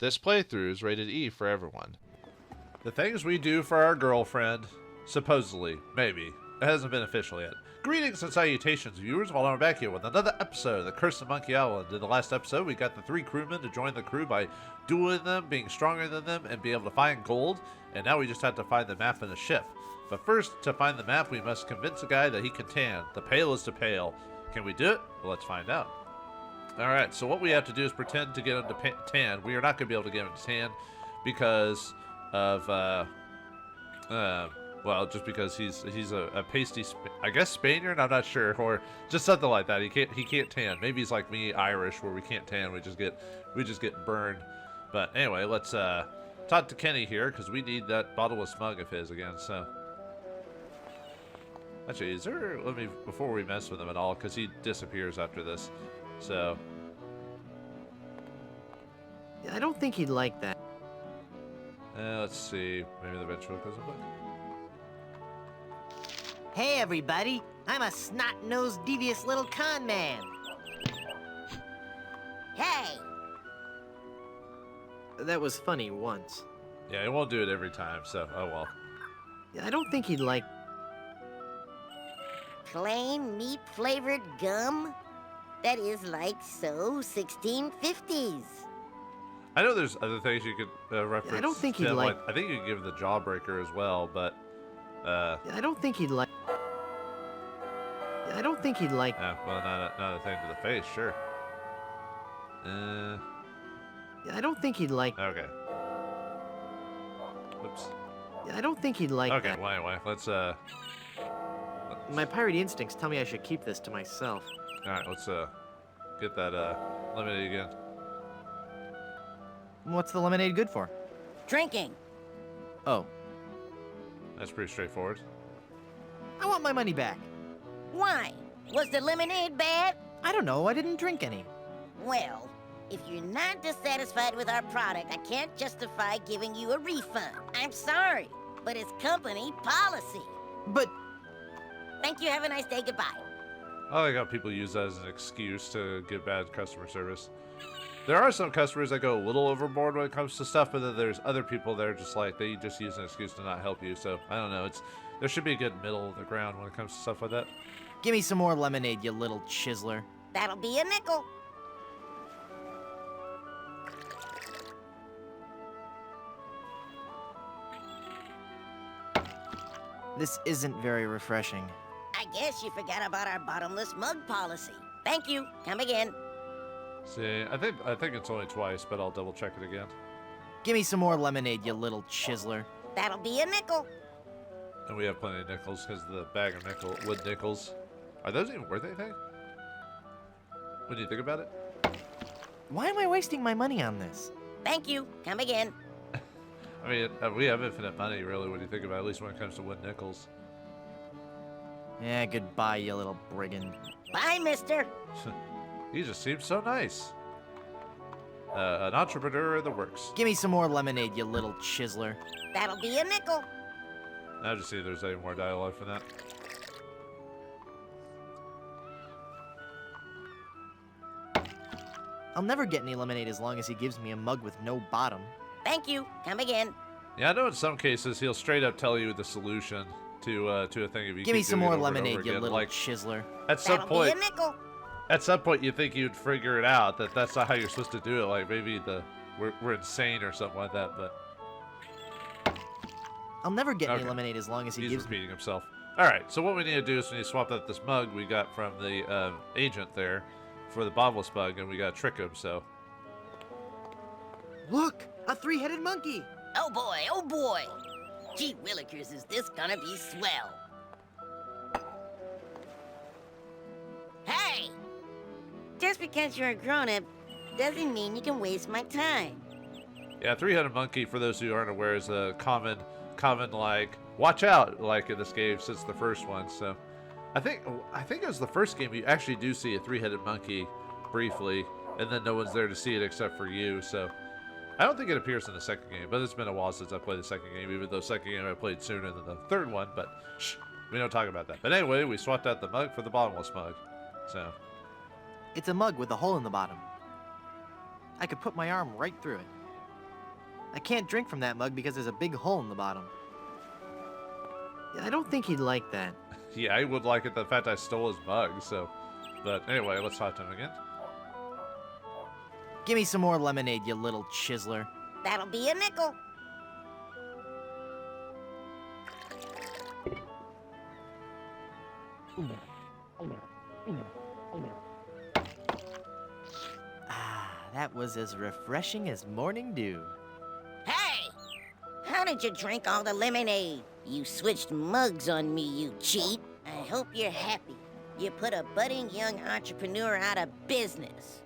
This playthrough is rated E for everyone. The things we do for our girlfriend. Supposedly. Maybe. It hasn't been official yet. Greetings and salutations, viewers. Well, I'm back here with another episode of The Curse of Monkey Island. In the last episode, we got the 3 crewmen to join the crew by dueling them, being stronger than them, and being able to find gold. And now we just have to find the map and the ship. But first, to find the map, we must convince a guy that he can tan. The pale is to pale. Can we do it? Well, let's find out. Alright, so what we have to do is pretend to get him to tan. We are not going to be able to get him to tan because of, well, just because he's a pasty, I guess Spaniard. I'm not sure, or just something like that. He can't tan. Maybe he's like me, Irish, where we can't tan. We just get burned. But anyway, let's talk to Kenny here because we need that bottomless mug of his again. So actually, is there? Let me before we mess with him at all because he disappears after this. So I don't think he'd like that. let's see. Maybe the ventriloquism book. Hey, everybody. I'm a snot-nosed, devious little con man. Hey! That was funny once. Yeah, he won't do it every time. So oh well. I don't think he'd like... Plain meat-flavored gum? That is like so 1650s. I know there's other things you could reference. I don't think he'd him, like... I think you could give the jawbreaker as well, but... I don't think he'd like... I don't think he'd like... Yeah, well, not a thing to the face, sure. I don't think he'd like... Okay. Whoops. I don't think he'd like Okay, that. well, anyway, let's, My pirate instincts tell me I should keep this to myself. Alright, let's, get that, lemonade again. What's the lemonade good for? Drinking. Oh. That's pretty straightforward. I want my money back. Why? Was the lemonade bad? I don't know, I didn't drink any. Well, if you're not dissatisfied with our product, I can't justify giving you a refund. I'm sorry, but it's company policy. But... Thank you, have a nice day, goodbye. I like how people use that as an excuse to give bad customer service. There are some customers that go a little overboard when it comes to stuff, but then there's other people that are just like, they just use an excuse to not help you, so I don't know, there should be a good middle of the ground when it comes to stuff like that. Give me some more lemonade, you little chiseler. That'll be a nickel. This isn't very refreshing. I guess you forgot about our bottomless mug policy. Thank you, come again. See, I think it's only twice, but I'll double check it again. Give me some more lemonade, you little chiseler. That'll be a nickel. And we have plenty of nickels because the bag of wood nickels. Are those even worth anything? When you think about it? Why am I wasting my money on this? Thank you, come again. I mean, we have infinite money, really, when you think about it, at least when it comes to wood nickels. Yeah, goodbye, you little brigand. Bye, mister. He just seems so nice. An entrepreneur in the works. Give me some more lemonade, you little chiseler. That'll be a nickel. I'll just see if there's any more dialogue for that. I'll never get any lemonade as long as he gives me a mug with no bottom. Thank you, come again. Yeah, I know in some cases he'll straight up tell you the solution to a thing if you Give me keep some doing more it over and lemonade, over you again. little Like, chiseler. at some That'll point, be a nickel. at some point you think you'd figure it out that that's not how you're supposed to do it. Like maybe we're insane or something like that. But I'll never get any Okay. lemonade as long as he he's gives me. repeating himself. All right, so what we need to do is we need to swap out this mug we got from the agent there for the bottomless mug, and we got to trick him. So Look, a 3-headed monkey. Oh boy, oh boy. Gee willikers, is this gonna be swell? Hey! Just because you're a grown-up doesn't mean you can waste my time. yeah, 3-headed monkey, for those who aren't aware, is a common like watch out like in this game since the first one. So I think it was the first game you actually do see a 3-headed monkey briefly, and then no one's there to see it except for you. So I don't think it appears in the second game, but it's been a while since I played the second game, even though the second game I played sooner than the third one. But shh, we don't talk about that. But anyway, we swapped out the mug for the bottomless mug. So It's a mug with a hole in the bottom. I could put my arm right through it. I can't drink from that mug because there's a big hole in the bottom. I don't think he'd like that. Yeah, I would like it the fact I stole his mug, so... But anyway, let's talk to him again. Give me some more lemonade, you little chiseler. That'll be a nickel. Ah, that was as refreshing as morning dew. Hey! How did you drink all the lemonade? You switched mugs on me, you cheat. I hope you're happy. You put a budding young entrepreneur out of business.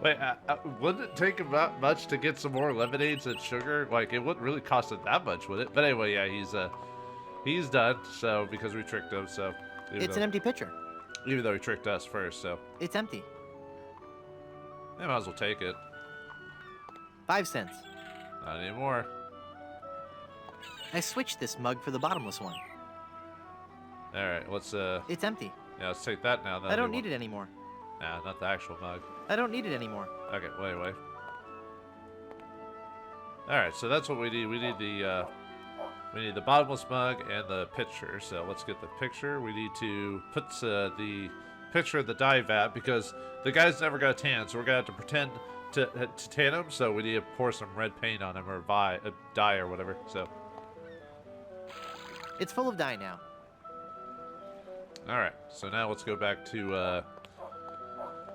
Wait, wouldn't it take him that much to get some more lemonades and sugar? Like, it wouldn't really cost him that much, would it? But anyway, yeah, he's done, so, because we tricked him, so... It's an empty pitcher. Even though he tricked us first, so... It's empty. I might as well take it. 5 cents. Not anymore. I switched this mug for the bottomless one. Alright, let's, It's empty. yeah, let's take that now. I don't need it anymore. Nah, not the actual mug. I don't need it anymore. Okay, wait. Alright, so that's what we need. We need the bottomless mug and the pitcher. So let's get the picture. We need to put the picture of the dye vat because the guy's never got a tan, so we're gonna have to pretend to tan him. So we need to pour some red paint on him or dye or whatever. So It's full of dye now. alright, so now let's go back to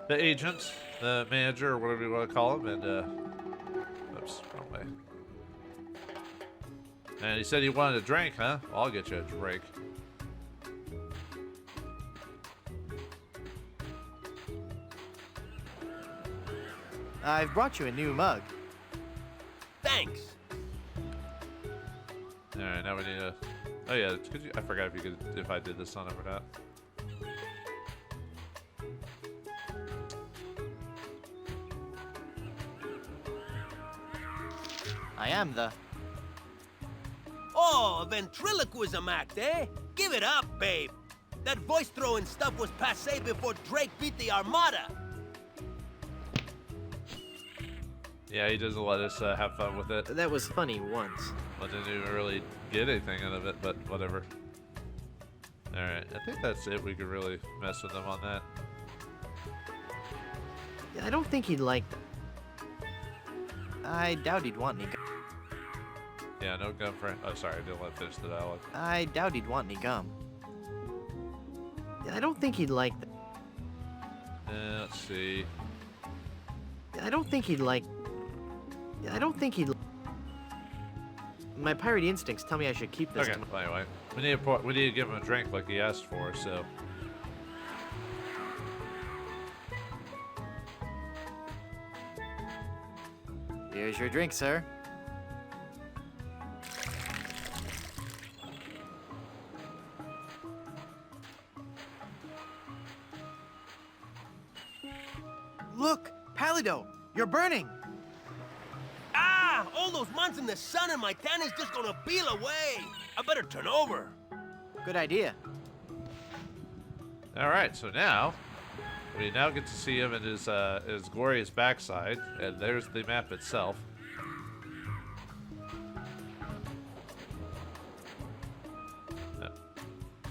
the agent, the manager, or whatever you want to call him, and oops, wrong way. And he said he wanted a drink, huh? Well, I'll get you a drink. I've brought you a new mug. Thanks. All right, now we need a. Oh yeah, I forgot if I did this on him or not. I am the... Oh, a ventriloquism act, eh? Give it up, babe. That voice-throwing stuff was passé before Drake beat the Armada. Yeah, he doesn't let us have fun with it. That was funny once. I didn't even really get anything out of it, but whatever. All right, I think that's it. We could really mess with him on that. I don't think he'd like that. I doubt he'd want any gum. Yeah, no gum for. Oh, sorry, I didn't let finish the dialogue. I doubt he'd want any gum. I don't think he'd like that. Let's see. I don't think he'd like... I don't think he'd... My pirate instincts tell me I should keep this Okay, to anyway, we need to give him a drink like he asked for. So. Here's your drink, sir. Look, Palido, you're burning. Ah! All those months in the sun and my tan is just gonna peel away. I better turn over. Good idea. All right, so now we now get to see him in his glorious backside, and there's the map itself.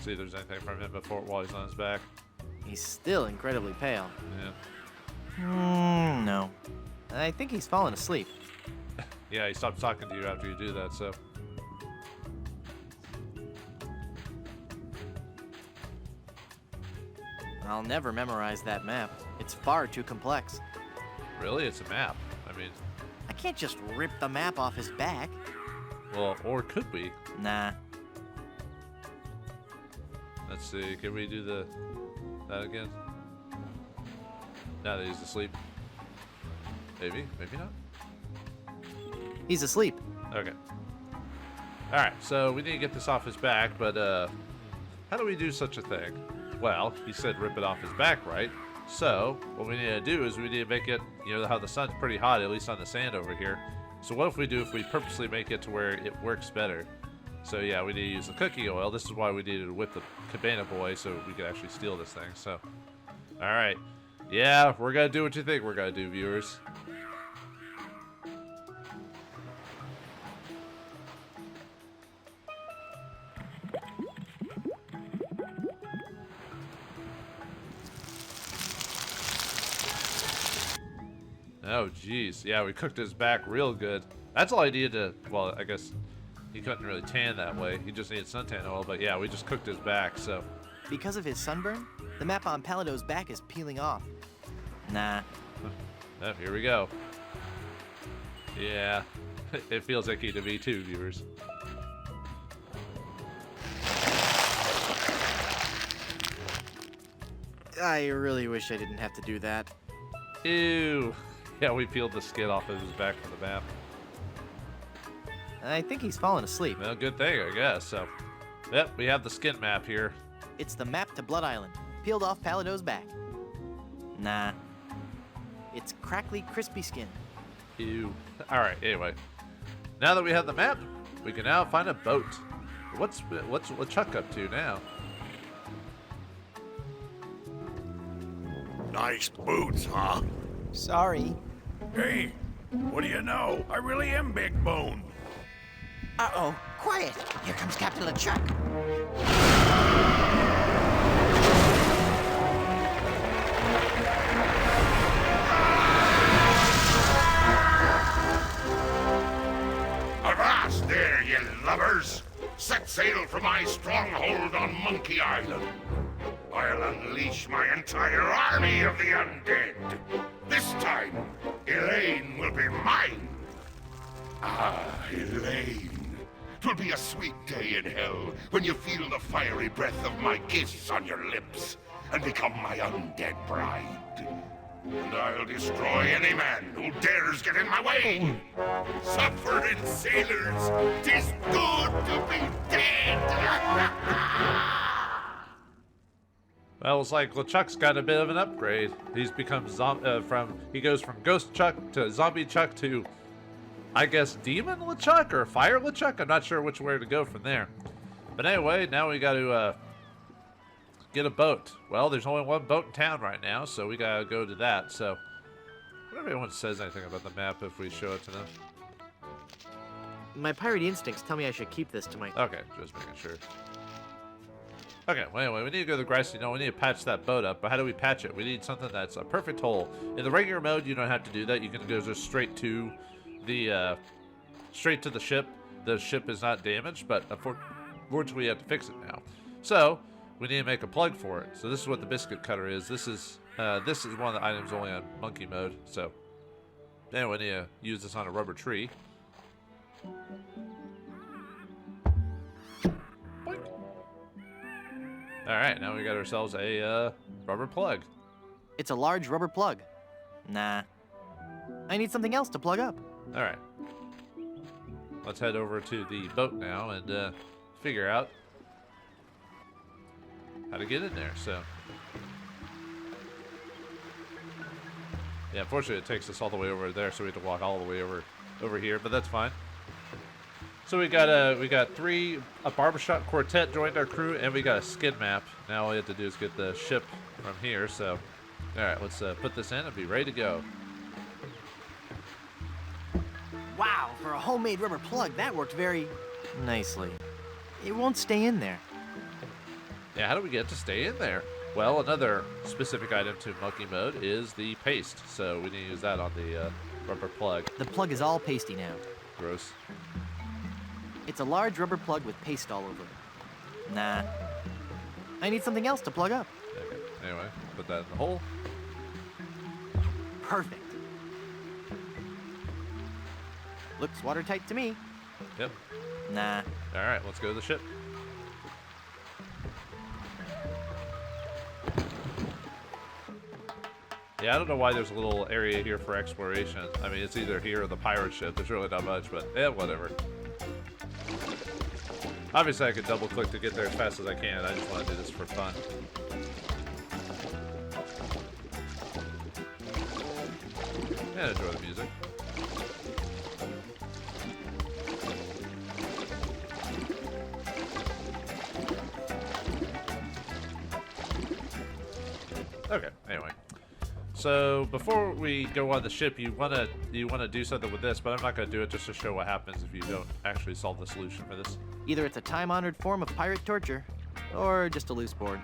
See if there's anything from him before while he's on his back. He's still incredibly pale. Yeah. No. I think he's fallen asleep. Yeah, he stops talking to you after you do that. So. I'll never memorize that map. It's far too complex. Really, it's a map. I mean, I can't just rip the map off his back. well, or could we? Nah. Let's see. Can we do that again? Now that he's asleep. Maybe, maybe not. He's asleep. Okay. All right. So we need to get this off his back, but how do we do such a thing? Well, he said rip it off his back, right? So what we need to do is we need to make it. You know how the sun's pretty hot, at least on the sand over here. So what if we purposely make it to where it works better? So yeah, we need to use the cooking oil. This is why we needed to whip the Cabana Boy so we could actually steal this thing. So, all right, Yeah, we're gonna do what you think we're gonna do, viewers. Oh, jeez. Yeah, we cooked his back real good. That's all I needed to... Well, I guess he couldn't really tan that way. He just needed suntan oil, but yeah, we just cooked his back, so... Because of his sunburn, the map on Palado's back is peeling off. Nah. Oh, here we go. Yeah, it feels icky to me too, viewers. I really wish I didn't have to do that. Ew. Yeah, we peeled the skin off of his back from the map. I think he's fallen asleep. Well, good thing, I guess. So, yep, we have the skin map here. It's the map to Blood Island, peeled off Palado's back. Nah. It's crackly, crispy skin. Ew. All right. Anyway, now that we have the map, we can now find a boat. What's LeChuck up to now? Nice boots, huh? Sorry. Hey, what do you know? I really am big boned. Uh-oh. Quiet. Here comes Captain LeChuck. Avast there, you lubbers! Set sail for my stronghold on Monkey Island. I'll unleash my entire army of the undead. This time, Elaine will be mine. Ah, Elaine. 'Twill be a sweet day in hell when you feel the fiery breath of my kiss on your lips and become my undead bride. And I'll destroy any man who dares get in my way. Suffering sailors, 'tis good to be dead. Well, it's like LeChuck's got a bit of an upgrade. He's become he goes from Ghost Chuck to Zombie Chuck to, I guess, Demon LeChuck or Fire LeChuck. I'm not sure which way to go from there. But anyway, now we got to get a boat. Well, there's only one boat in town right now, so we gotta go to that. So, what if anyone says anything about the map if we show it to them? My pirate instincts tell me I should keep this to my... Okay, just making sure. Okay, well anyway, we need to go to the grassy knoll. We need to patch that boat up, but how do we patch it? We need something that's a perfect hole. In the regular mode, you don't have to do that. You can go just straight to the ship. The ship is not damaged, but unfortunately we have to fix it now. So, we need to make a plug for it. So this is what the biscuit cutter is. This is one of the items only on monkey mode. So, anyway, we need to use this on a rubber tree. Alright, now we got ourselves a rubber plug. It's a large rubber plug. Nah. I need something else to plug up. Alright. Let's head over to the boat now and figure out how to get in there. So, yeah, unfortunately it takes us all the way over there, so we have to walk all the way over here, but that's fine. So we got a barbershop quartet joined our crew, and we got a skid map. Now all we have to do is get the ship from here. So, all right, let's put this in and be ready to go. Wow, for a homemade rubber plug, that worked very nicely. It won't stay in there. Yeah, how do we get to stay in there? Well, another specific item to monkey mode is the paste. So we need to use that on the rubber plug. The plug is all pasty now. Gross. It's a large rubber plug with paste all over it. Nah. I need something else to plug up. Okay. Anyway, put that in the hole. Perfect. Looks watertight to me. Yep. Nah. All right, let's go to the ship. Yeah, I don't know why there's a little area here for exploration. I mean, it's either here or the pirate ship. There's really not much, but yeah, whatever. Obviously, I could double-click to get there as fast as I can. I just want to do this for fun. And enjoy the music. Okay, anyway. So before we go on the ship, you wanna do something with this, but I'm not gonna do it just to show what happens if you don't actually solve the solution for this. Either it's a time-honored form of pirate torture, or just a loose board.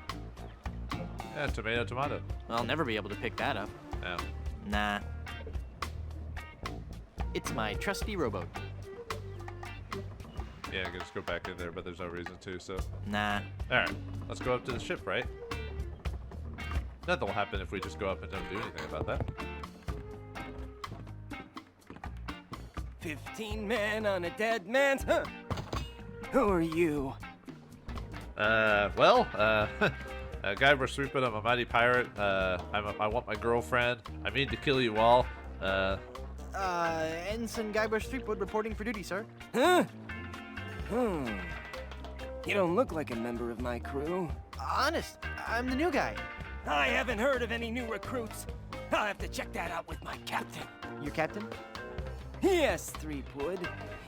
Yeah, tomato. I'll never be able to pick that up. Yeah. Nah. It's my trusty rowboat. Yeah, I can just go back in there, but there's no reason to, so. Nah. Alright, let's go up to the ship, right? Nothing will happen if we just go up and don't do anything about that. 15 men on a dead man's... Huh. Who are you? Guybrush Threepwood, I'm a mighty pirate. I want my girlfriend. I mean to kill you all. Ensign Guybrush Threepwood reporting for duty, sir. Huh? You don't look like a member of my crew. Honest, I'm the new guy. I haven't heard of any new recruits. I'll have to check that out with my captain. Your captain? Yes, Threepwood.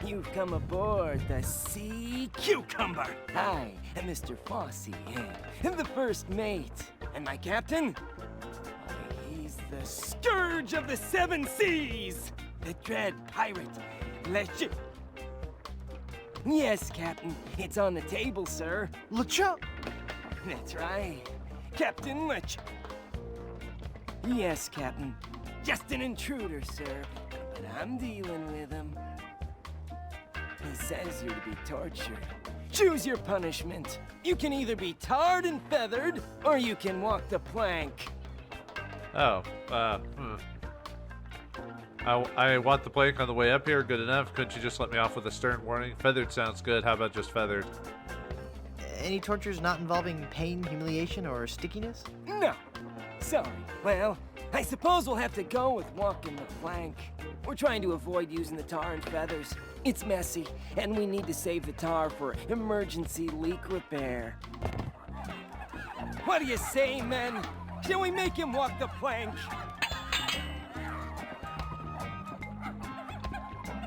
You've come aboard the Sea Cucumber. I am Mr. Fossey, the first mate. And my captain? Why, he's the scourge of the seven seas. The dread pirate, LeChuck. Yes, Captain. It's on the table, sir. LeChuck! That's right. Captain LeChuck. Yes, Captain. Just an intruder, sir. But I'm dealing with him. He says you're to be tortured. Choose your punishment. You can either be tarred and feathered, or you can walk the plank. Oh, I want the plank on the way up here. Good enough. Couldn't you just let me off with a stern warning? Feathered sounds good. How about just feathered? Any tortures not involving pain, humiliation, or stickiness? No. Sorry. Well, I suppose we'll have to go with walking the plank. We're trying to avoid using the tar and feathers. It's messy, and we need to save the tar for emergency leak repair. What do you say, men? Shall we make him walk the plank?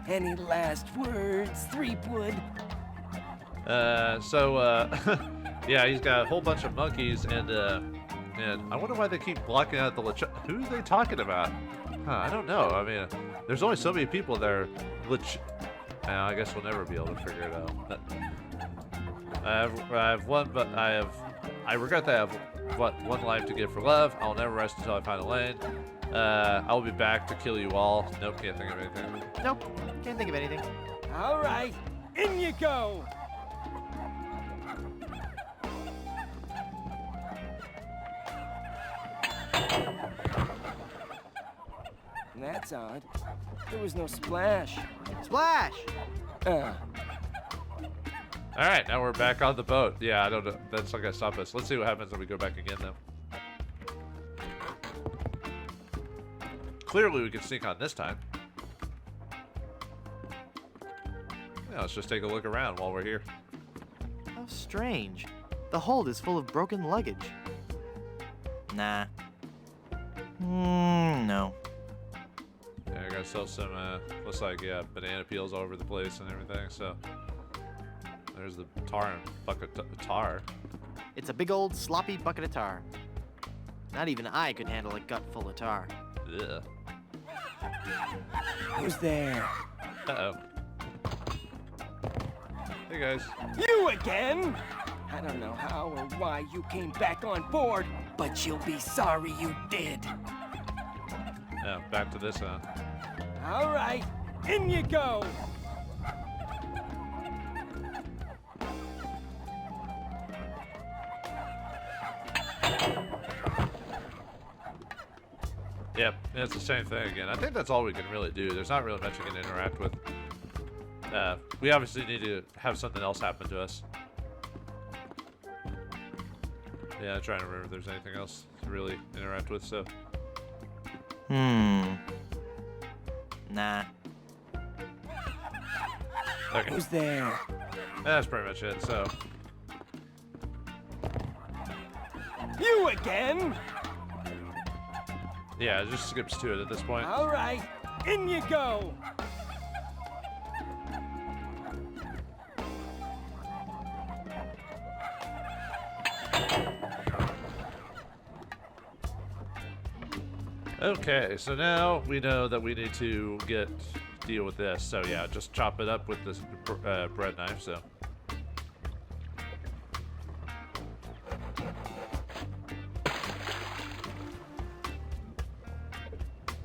Any last words, Threepwood? Yeah, he's got a whole bunch of monkeys, and I wonder why they keep blocking out the LeChuck. Who are they talking about? Huh, I don't know. I mean, there's only so many people there. I guess we'll never be able to figure it out. But I have one, but I regret that I have one life to give for love. I'll never rest until I find Elaine. I'll be back to kill you all. Nope, can't think of anything. Nope, can't think of anything. All right, in you go. That's odd. There was no splash. Splash! All right, now we're back on the boat. Yeah, I don't know. That's not gonna stop us. Let's see what happens when we go back again, though. Clearly, we can sneak on this time. Yeah, let's just take a look around while we're here. How strange. The hold is full of broken luggage. Nah. No. Yeah, I gotta sell some, looks like, yeah, banana peels all over the place and everything, so. There's the tar and bucket of tar. It's a big old sloppy bucket of tar. Not even I could handle a gut full of tar. Ugh. Who's there? Uh-oh. Hey, guys. You again? I don't know how or why you came back on board, but you'll be sorry you did. Yeah, back to this, huh? All right, in you go. Yep, it's the same thing again. I think that's all we can really do. There's not really much we can interact with. We obviously need to have something else happen to us. Yeah, I'm trying to remember if there's anything else to really interact with, so. Nah. Okay. Who's there? That's pretty much it, so. You again? Yeah, it just skips to it at this point. All right, in you go. Okay, so now we know that we need to deal with this. So yeah, just chop it up with this bread knife. So.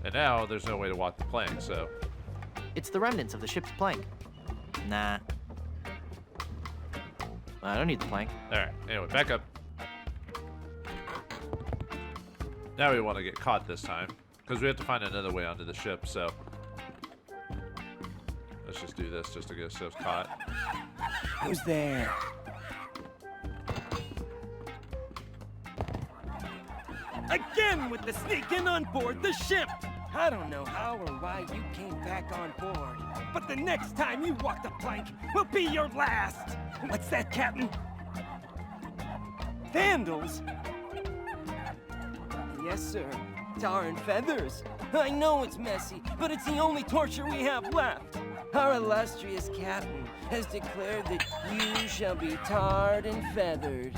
And now there's no way to walk the plank, so. It's the remnants of the ship's plank. Nah. I don't need the plank. Alright, anyway, back up. Now we want to get caught this time, because we have to find another way onto the ship, so. Let's just do this just to get ourselves caught. Who's there? Again with the sneaking on board the ship! I don't know how or why you came back on board, but the next time you walk the plank will be your last! What's that, Captain? Vandals? Yes, sir. Tar and feathers. I know it's messy, but it's the only torture we have left. Our illustrious captain has declared that you shall be tarred and feathered.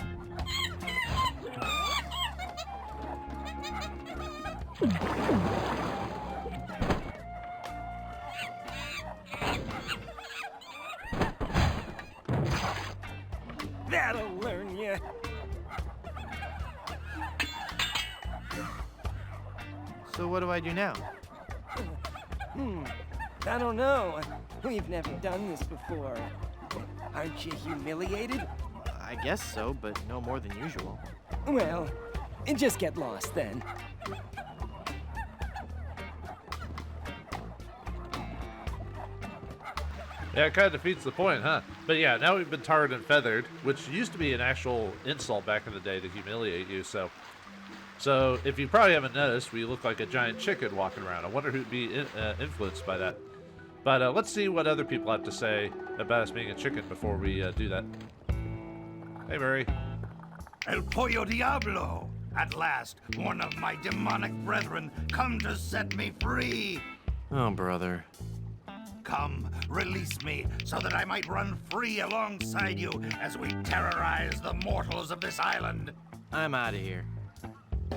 That'll learn you. So what do I do now? I don't know. We've never done this before. Aren't you humiliated? I guess so, but no more than usual. Well, just get lost then. Yeah, it kind of defeats the point, huh? But yeah, now we've been tarred and feathered, which used to be an actual insult back in the day to humiliate you, so if you probably haven't noticed, we look like a giant chicken walking around. I wonder who'd be influenced by that. But let's see what other people have to say about us being a chicken before we do that. Hey, Murray. El Pollo Diablo! At last, one of my demonic brethren come to set me free! Oh, brother. Come, release me, so that I might run free alongside you as we terrorize the mortals of this island. I'm out of here.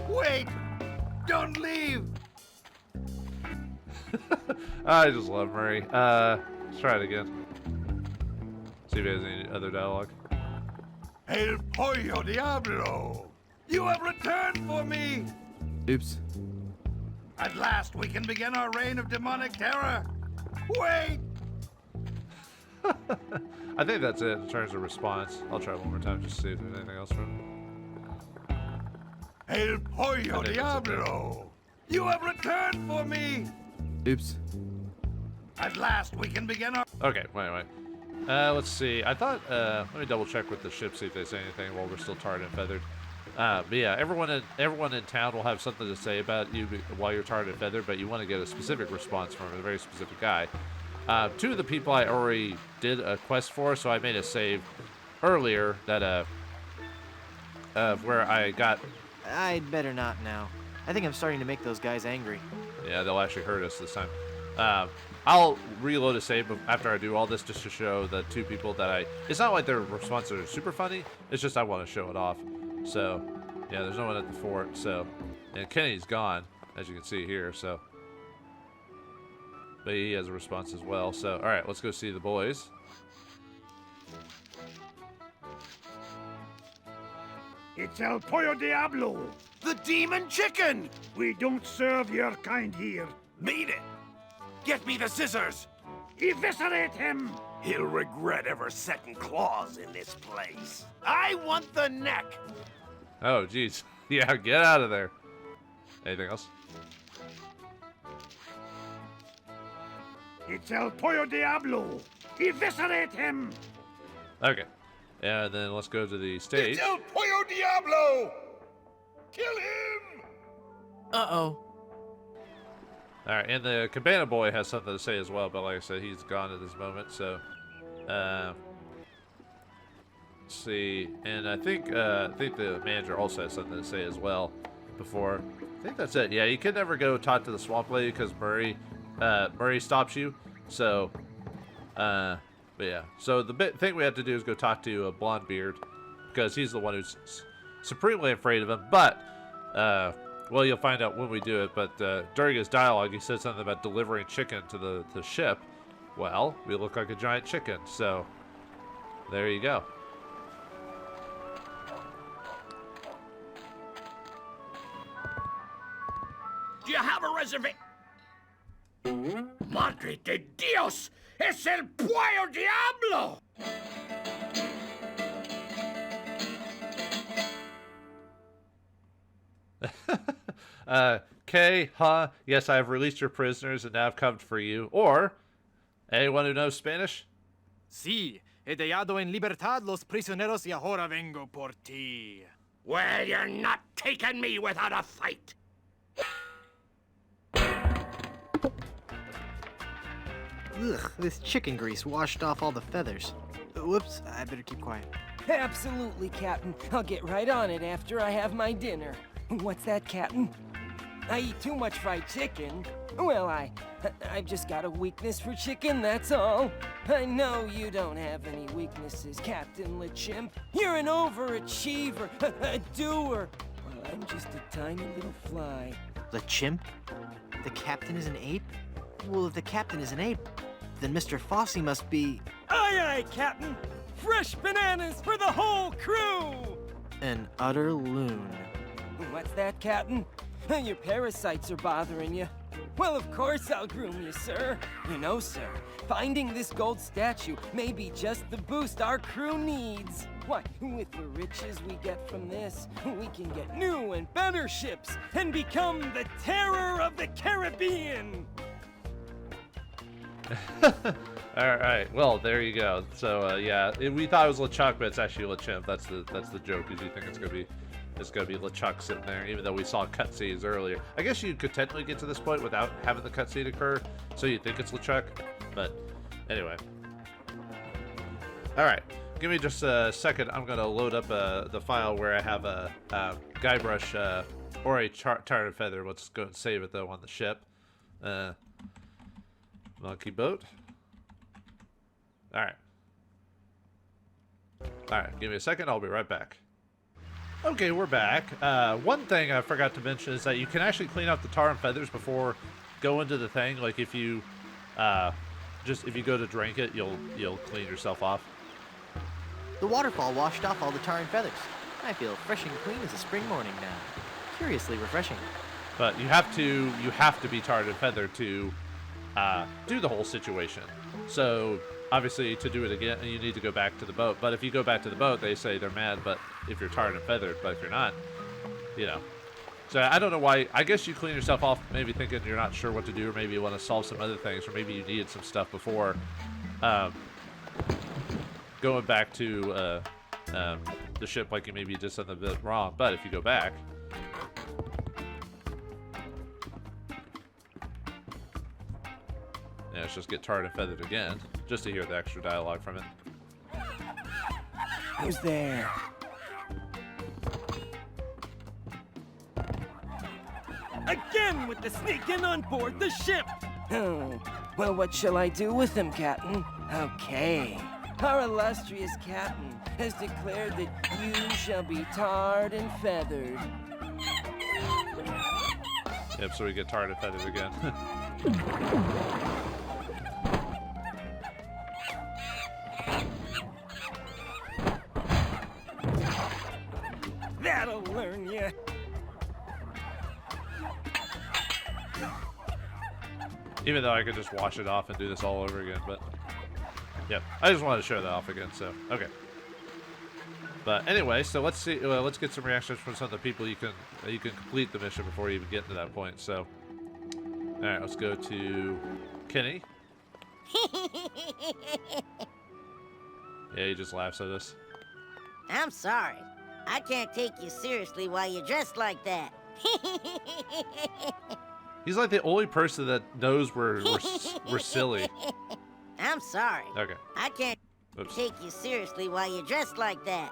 Wait! Don't leave! I just love Murray. Let's try it again. See if he has any other dialogue. El Pollo Diablo! You have returned for me! Oops. At last we can begin our reign of demonic terror! Wait! I think that's it in terms of response. I'll try one more time just to see if there's anything else from him. El Pollo Diablo! You have returned for me! Oops. At last we can begin our... Okay, wait. Let's see. I thought, let me double check with the ship, see if they say anything while we're still tarred and feathered. But yeah, everyone in town will have something to say about you while you're tarred and feathered, but you want to get a specific response from a very specific guy. Two of the people I already did a quest for, so I made a save earlier that, where I got... I'd better not now. I think I'm starting to make those guys angry. Yeah, they'll actually hurt us this time. I'll reload a save after I do all this just to show the two people that it's not like their responses are super funny, it's just I want to show it off. So, yeah, there's no one at the fort, so. And Kenny's gone, as you can see here, so. But he has a response as well, so. Alright, let's go see the boys. It's El Pollo Diablo! The demon chicken! We don't serve your kind here. Mean it! Get me the scissors! Eviscerate him! He'll regret ever setting claws in this place. I want the neck! Oh, jeez. Yeah, get out of there. Anything else? It's El Pollo Diablo! Eviscerate him! Okay. And then let's go to the stage. It's El Pollo Diablo! Kill him! Uh-oh. Alright, and the Cabana Boy has something to say as well, but like I said, he's gone at this moment, so... let's see, and I think the manager also has something to say as well before. I think that's it. Yeah, you can never go talk to the swamp lady because Murray stops you, so... but yeah, so the thing we have to do is go talk to Blondebeard because he's the one who's supremely afraid of him, but Well, you'll find out when we do it, but during his dialogue, he said something about delivering chicken to the ship. Well, we look like a giant chicken, so there you go. Do you have a reservation? Madre de Dios! Es el Puyo Diablo! K, huh? Yes, I have released your prisoners and now have come for you. Or, anyone who knows Spanish? Sí, he dejado en libertad los prisioneros y ahora vengo por ti. Well, you're not taking me without a fight. Ugh, this chicken grease washed off all the feathers. Whoops, I better keep quiet. Absolutely, Captain. I'll get right on it after I have my dinner. What's that, Captain? I eat too much fried chicken. Well, I've just got a weakness for chicken, that's all. I know you don't have any weaknesses, Captain LeChimp. You're an overachiever, a doer. Well, I'm just a tiny little fly. The chimp? The captain is an ape? Well, if the captain is an ape, then Mr. Fosse must be... Aye, aye, Captain! Fresh bananas for the whole crew! an utter loon. What's that, Captain? Your parasites are bothering you. Well, of course I'll groom you, sir. You know, sir, finding this gold statue may be just the boost our crew needs. Why, with the riches we get from this, we can get new and better ships and become the terror of the Caribbean. All right. Well, there you go. So yeah, we thought it was LeChuck, but it's actually LeChimp. That's the joke. Is you think it's gonna be LeChuck sitting there, even though we saw cutscenes earlier. I guess you could technically get to this point without having the cutscene occur, so you think it's LeChuck. But anyway. All right. Give me just a second. I'm gonna load up the file where I have a Guybrush or a Tar and Feather. Let's go and save it though on the ship. Monkey boat. All right. Give me a second. I'll be right back. Okay, we're back. One thing I forgot to mention is that you can actually clean up the tar and feathers before going to the thing. Like if you if you go to drink it, you'll clean yourself off. The waterfall washed off all the tar and feathers. I feel fresh and clean as a spring morning now. Curiously refreshing. But you have to be tarred and feathered to do the whole situation. So obviously to do it again, you need to go back to the boat. But if you go back to the boat, they say they're mad. But if you're tarred and feathered, but if you're not, you know. So I don't know why. I guess you clean yourself off, maybe thinking you're not sure what to do, or maybe you want to solve some other things, or maybe you needed some stuff before going back to the ship, like you maybe did something a bit wrong. But if you go back, yeah, let's just get tarred and feathered again, just to hear the extra dialogue from it. Who's there? Again with the sneaking on board the ship! Oh, well, what shall I do with him, Captain? Okay. Our illustrious captain has declared that you shall be tarred and feathered. Yep, so we get tarred and feathered again. That'll learn you. Even though I could just wash it off and do this all over again, but yep, I just wanted to show that off again. So okay. But anyway, so let's see. Let's get some reactions from some of the people you can complete the mission before you even get to that point. So, all right, let's go to Kenny. Yeah, he just laughs at us. I'm sorry. I can't take you seriously while you're dressed like that. He's like the only person that knows we're silly. I'm sorry. Okay. I can't take you seriously while you're dressed like that.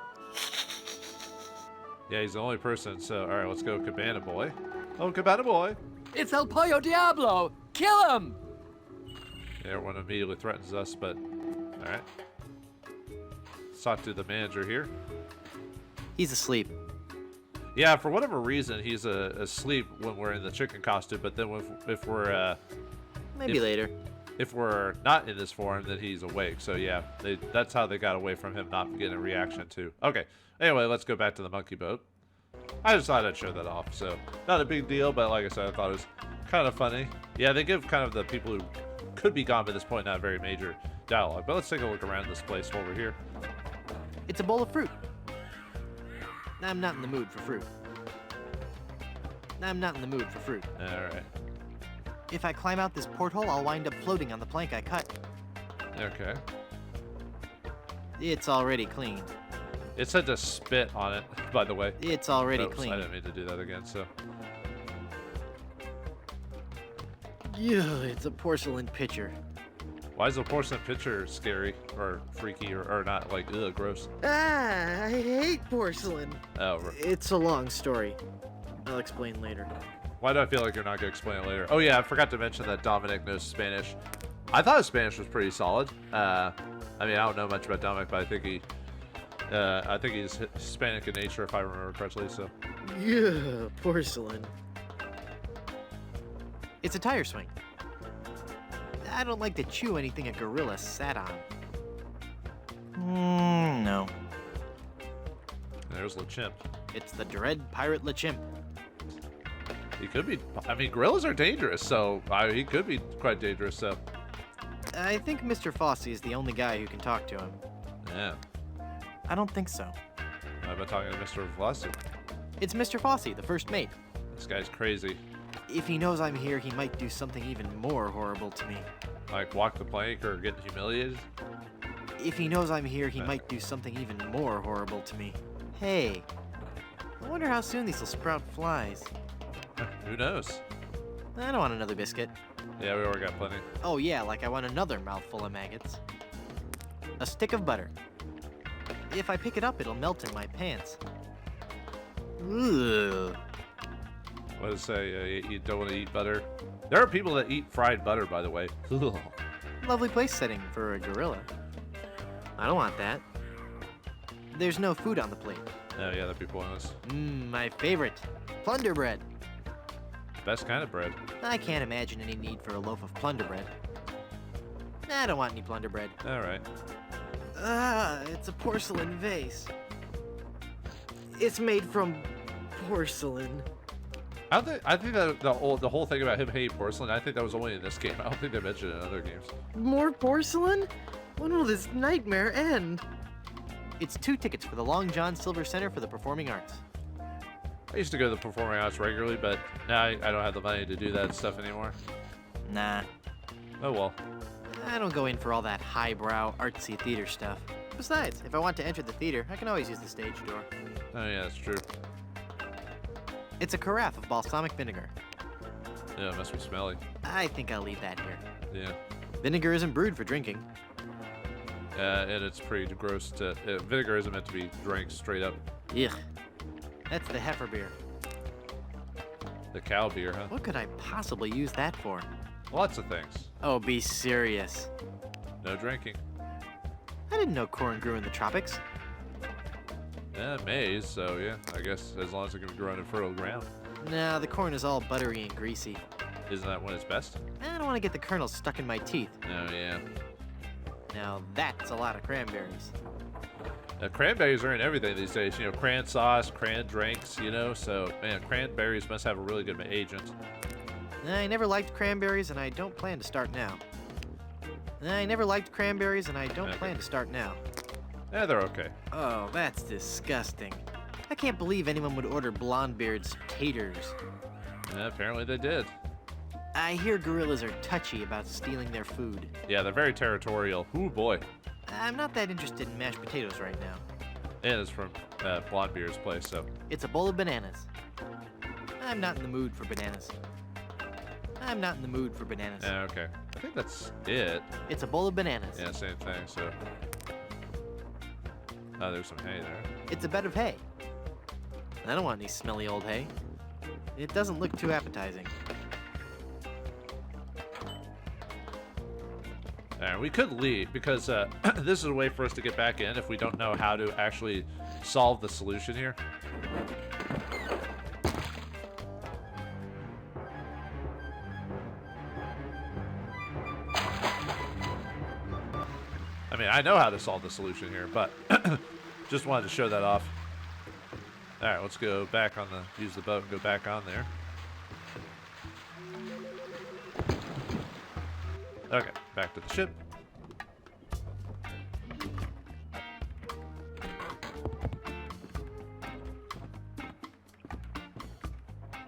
Yeah, he's the only person. So, all right, let's go Cabana Boy. Oh, Cabana Boy. It's El Pollo Diablo! Kill him! Yeah, everyone immediately threatens us, but all right. Let's talk to the manager here. He's asleep. Yeah, for whatever reason, he's asleep when we're in the chicken costume, but then if we're... Maybe later. If we're not in this form, then he's awake. So yeah, that's how they got away from him not getting a reaction to. Okay, anyway, let's go back to the monkey boat. I just thought I'd show that off, so not a big deal, but like I said, I thought it was kind of funny. Yeah, they give kind of the people who could be gone by this point not very major dialogue, but let's take a look around this place while we're here. It's a bowl of fruit. I'm not in the mood for fruit. I'm not in the mood for fruit. Alright. If I climb out this porthole, I'll wind up floating on the plank I cut. Okay. It's already clean. It said to spit on it, by the way. It's already Oops, clean. I didn't mean to do that again, so. Yeah, it's a porcelain pitcher. Why is a porcelain pitcher scary or freaky or not like, ugh, gross? Ah, I hate porcelain. Oh, It's a long story. I'll explain later. why do I feel like you're not going to explain it later? Oh yeah, I forgot to mention that Dominic knows Spanish. I thought his Spanish was pretty solid. I mean, I don't know much about Dominic, but I think he's Hispanic in nature, if I remember correctly, so. Yeah, porcelain. It's a tire swing. I don't like to chew anything a gorilla sat on. No. There's LeChimp. It's the dread pirate LeChimp. He could be, I mean, gorillas are dangerous, so he could be quite dangerous, so. I think Mr. Fossey is the only guy who can talk to him. Yeah. I don't think so. I've been talking to Mr. Vlassi. It's Mr. Fossey, the first mate. This guy's crazy. If he knows I'm here, he might do something even more horrible to me. Like walk the plank or get humiliated? If he knows I'm here, he might do something even more horrible to me. Hey, I wonder how soon these will sprout flies. Who knows? I don't want another biscuit. Yeah, we already got plenty. Oh yeah, like I want another mouthful of maggots. A stick of butter. If I pick it up, it'll melt in my pants. Ugh. What does it say? You don't want to eat butter? There are people that eat fried butter, by the way. Lovely place setting for a gorilla. I don't want that. There's no food on the plate. Oh yeah, that'd be pointless. My favorite. Plunder bread. Best kind of bread. I can't imagine any need for a loaf of plunder bread. I don't want any plunder bread. Alright. Ah, it's a porcelain vase. It's made from porcelain. I think that the whole thing about him hating porcelain, I think that was only in this game. I don't think they mentioned it in other games. More porcelain? When will this nightmare end? It's 2 tickets for the Long John Silver Center for the Performing Arts. I used to go to the performing arts regularly, but now I don't have the money to do that stuff anymore. Nah. Oh well. I don't go in for all that highbrow, artsy theater stuff. Besides, if I want to enter the theater, I can always use the stage door. Oh yeah, that's true. It's a carafe of balsamic vinegar. Yeah, it must be smelly. I think I'll leave that here. Yeah. Vinegar isn't brewed for drinking. And it's pretty gross to... vinegar isn't meant to be drank straight up. Ugh. That's the heifer beer. The cow beer, huh? What could I possibly use that for? Lots of things. Oh, be serious. No drinking. I didn't know corn grew in the tropics. Yeah, maize, so yeah, I guess as long as it can grow on fertile ground. Nah, the corn is all buttery and greasy. Isn't that when it's best? I don't want to get the kernels stuck in my teeth. Oh, yeah. Now that's a lot of cranberries. Cranberries are in everything these days. You know, cran sauce, cran drinks, you know, so, man, cranberries must have a really good agent. I never liked cranberries, and I don't plan to start now. I never liked cranberries, and I don't plan to start now. Yeah, they're okay. Oh, that's disgusting. I can't believe anyone would order Blondebeard's taters. Yeah, apparently they did. I hear gorillas are touchy about stealing their food. Yeah, they're very territorial. Ooh, boy. I'm not that interested in mashed potatoes right now. And it's from Blondebeard's place, so. It's a bowl of bananas. I'm not in the mood for bananas. I'm not in the mood for bananas. Yeah, okay. I think that's it. It's a bowl of bananas. Yeah, same thing, so. Oh, there's some hay there. It's a bed of hay. I don't want any smelly old hay. It doesn't look too appetizing. Alright, we could leave because this is a way for us to get back in if we don't know how to actually solve the solution here. I mean, I know how to solve the solution here, but just wanted to show that off. All right, let's go back on the, use the boat and go back on there. Okay, back to the ship.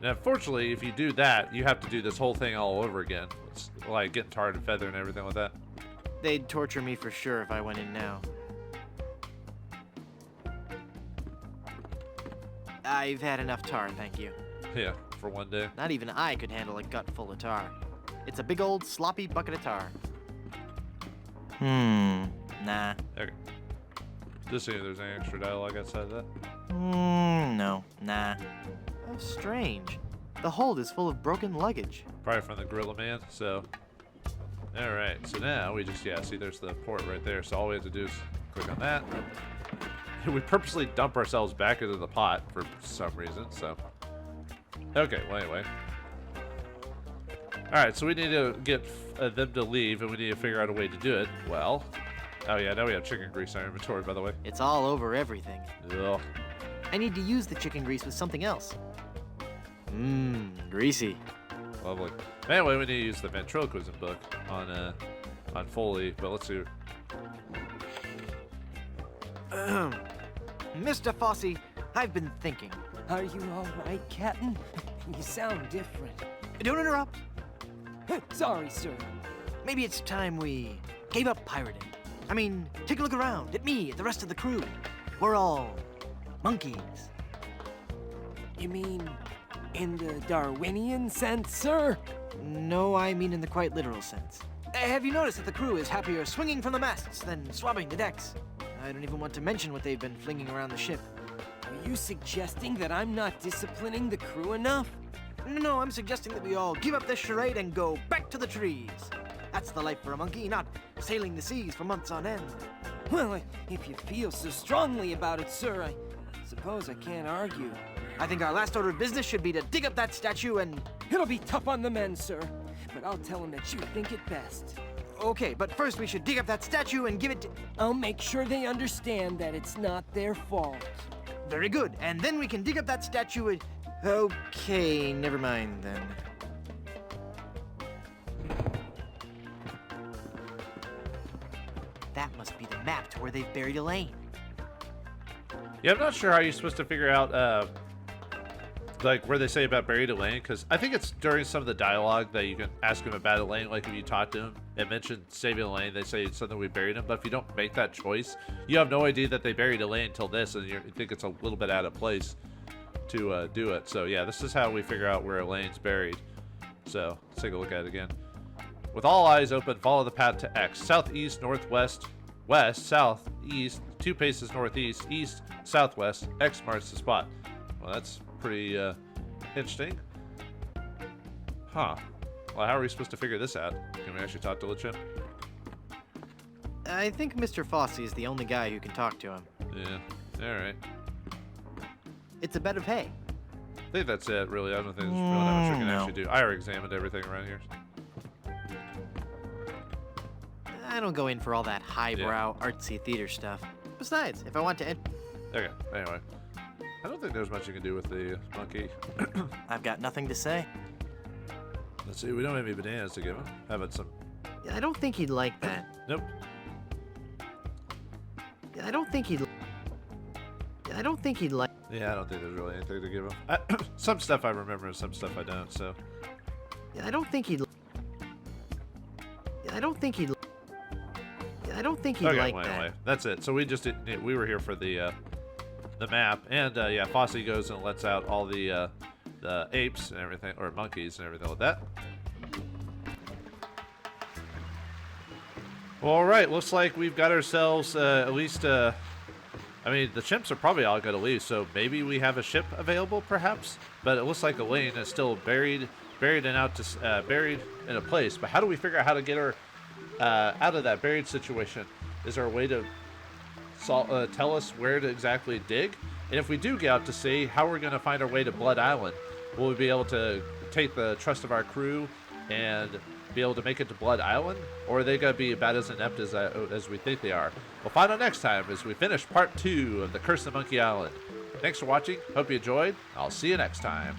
Now, unfortunately, if you do that, you have to do this whole thing all over again. It's like getting tarred and feathered and everything like that. They'd torture me for sure if I went in now. I've had enough tar, thank you. Yeah, for one day. Not even I could handle a gut full of tar. It's a big old sloppy bucket of tar. Nah. Okay. Just see if there's any extra dialogue outside of that. No, nah. Oh, strange. The hold is full of broken luggage. Probably from the Gorilla Man, so. Alright, so now we just, yeah, see there's the port right there, so all we have to do is click on that. We purposely dump ourselves back into the pot for some reason, so. Okay, well, anyway. Alright, so we need to get them to leave, and we need to figure out a way to do it. Well, oh yeah, now we have chicken grease in our inventory, by the way. It's all over everything. Ugh. I need to use the chicken grease with something else. Greasy. Lovely. Anyway, we need to use the ventriloquism book on Foley, but let's see. Mr. Fosse, I've been thinking. Are you all right, Captain? You sound different. Don't interrupt. Sorry, sir. Maybe it's time we gave up pirating. I mean, take a look around at me, at the rest of the crew. We're all monkeys. You mean in the Darwinian sense, sir? No, I mean in the quite literal sense. Have you noticed that the crew is happier swinging from the masts than swabbing the decks? I don't even want to mention what they've been flinging around the ship. Are you suggesting that I'm not disciplining the crew enough? No, I'm suggesting that we all give up this charade and go back to the trees. That's the life for a monkey, not sailing the seas for months on end. Well, if you feel so strongly about it, sir, I suppose I can't argue. I think our last order of business should be to dig up that statue and... It'll be tough on the men, sir, but I'll tell them that you think it best. Okay, but first we should dig up that statue and give it to... I'll make sure they understand that it's not their fault. Very good, and then we can dig up that statue and... Okay, never mind then. That must be the map to where they've buried Elaine. Yeah, I'm not sure how you're supposed to figure out, like, where they say about buried Elaine, because I think it's during some of the dialogue that you can ask him about Elaine, like if you talk to him and mention saving Elaine, they say it's something we buried him, but if you don't make that choice, you have no idea that they buried Elaine until this, and you think it's a little bit out of place to do it. So yeah, this is how we figure out where Elaine's buried. So let's take a look at it again. With all eyes open, follow the path to X. Southeast, northwest, west, south, east, 2 paces northeast, east, southwest. X marks the spot. Well, that's pretty interesting. Huh. Well, how are we supposed to figure this out? Can we actually talk to LeChuck? I think Mr. Fosse is the only guy who can talk to him. Yeah. All right. It's a bed of hay. I think that's it, really. I don't think there's really that much we can actually do. I already examined everything around here. I don't go in for all that highbrow, artsy theater stuff. Besides, if I want to Okay, anyway. I don't think there's much you can do with the monkey. I've got nothing to say. Let's see, we don't have any bananas to give him. How about some? I don't think he'd like that. Nope. I don't think he'd like... Yeah, I don't think there's really anything to give him. Some stuff I remember and some stuff I don't, so. I don't think he'd... I don't think he'd Okay, like well, that. anyway, that's it. So we just we were here for the map, and yeah, Fosse goes and lets out all the apes and everything, or monkeys and everything like that. Well, all right, looks like we've got ourselves at least. I mean, the chimps are probably all going to leave, so maybe we have a ship available, perhaps. But it looks like Elaine is still buried in a place. But how do we figure out how to get her out of that buried situation? Is there a way to tell us where to exactly dig? And if we do get out to sea, how are we going to find our way to Blood Island? Will we be able to take the trust of our crew and be able to make it to Blood Island? Or are they going to be about as inept as we think they are? We'll find out next time as we finish part 2 of The Curse of Monkey Island. Thanks for watching. Hope you enjoyed. I'll see you next time.